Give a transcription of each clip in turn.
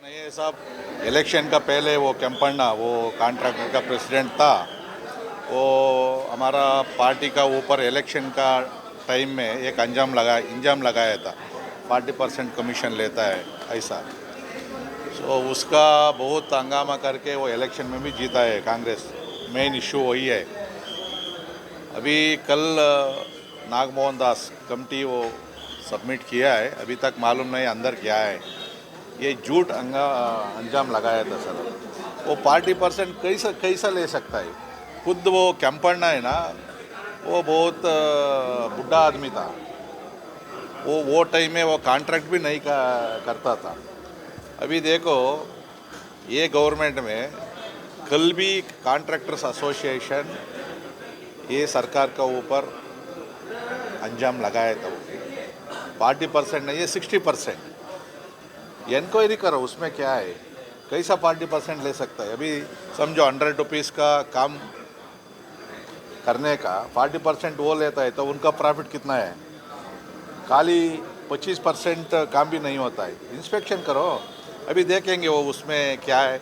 नहीं है साहब। इलेक्शन का पहले वो केम्पन्ना वो कॉन्ट्रैक्टर का प्रेसिडेंट था। वो हमारा पार्टी का ऊपर इलेक्शन का टाइम में एक इंजाम लगाया था। 40% कमीशन लेता है ऐसा। सो उसका बहुत हंगामा करके वो इलेक्शन में भी जीता है कांग्रेस। मेन इशू वही है। अभी कल नागमोहन दास कमेटी वो सबमिट किया है, अभी तक मालूम नहीं अंदर क्या है। ये झूठ अंजाम लगाया था सर। वो 40% कैसा कैसा ले सकता है? खुद वो कैंपन्ना है ना, वो बहुत बुढ़ा आदमी था। वो टाइम में वो कॉन्ट्रैक्ट भी नहीं करता था। अभी देखो, ये गवर्नमेंट में कल भी कॉन्ट्रैक्टर्स एसोसिएशन ये सरकार का ऊपर अंजाम लगाया था। 40% नहीं है, 60%। इंक्वायरी करो उसमें क्या है, कैसा 40% ले सकता है? अभी समझो 100 रुपीज़ का काम करने का 40% वो लेता है तो उनका प्रॉफिट कितना है? खाली 25% काम भी नहीं होता है। इंस्पेक्शन करो, अभी देखेंगे वो उसमें क्या है।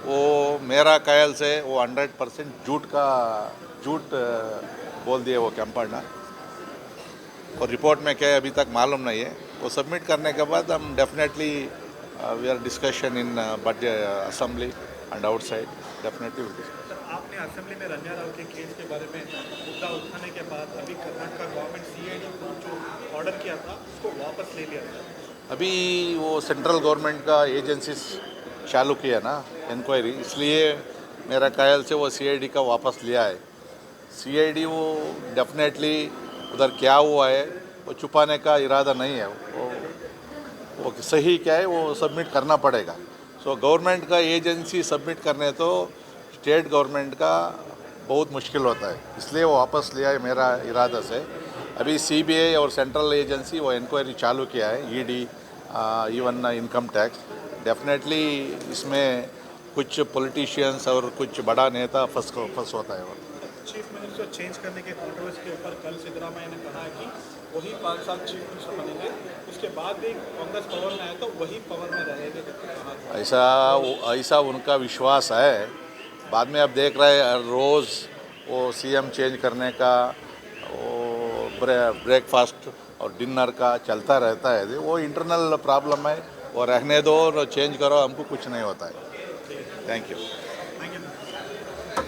वो मेरा ख्याल से वो 100% झूठ बोल दिए वो कैंपन्ना। और रिपोर्ट में क्या है अभी तक मालूम नहीं है। वो सबमिट करने के बाद हम definitely we are discussion in budget assembly and outside definitely. Sir, आपने असेंबली में रंजना राव के केस के बारे में मुद्दा उठाने के बाद अभी कर्नाटका गवर्नमेंट सीआईडी को जो ऑर्डर किया था उसको वापस ले लिया था। अभी वो सेंट्रल गवर्नमेंट का एजेंसीज चालू किया ना इंक्वायरी, इसलिए मेरा ख्याल से वो सीआईडी का वापस लिया है। सीआईडी वो डेफिनेटली उधर क्या हुआ है वो छुपाने का इरादा नहीं है। वो सही क्या है वो सबमिट करना पड़ेगा। सो गवर्नमेंट का एजेंसी सबमिट करने तो स्टेट गवर्नमेंट का बहुत मुश्किल होता है, इसलिए वो वापस लिया है मेरा इरादा से। अभी सीबीआई और सेंट्रल एजेंसी वो इंक्वायरी चालू किया है, ED even income tax. Definitely इसमें कुछ पॉलिटिशियंस और कुछ बड़ा नेता फंस होता है। चीफ मिनिस्टर चेंज करने के कॉन्ट्रोवर्सी के ऊपर कल सिद्धरामैया ने कहा है कि वही 5 साल चीफ मिनिस्टर बनेंगे, उसके बाद भी कांग्रेस पावर में आए तो वही पावर में रहेंगे करके कहा। ऐसा उनका विश्वास है। बाद में अब देख रहे हैं रोज़ वो सीएम चेंज करने का वो ब्रेकफास्ट और डिनर का चलता रहता है। वो इंटरनल प्रॉब्लम है, वो रहने दो और चेंज करो, हमको कुछ नहीं होता है। Thank you.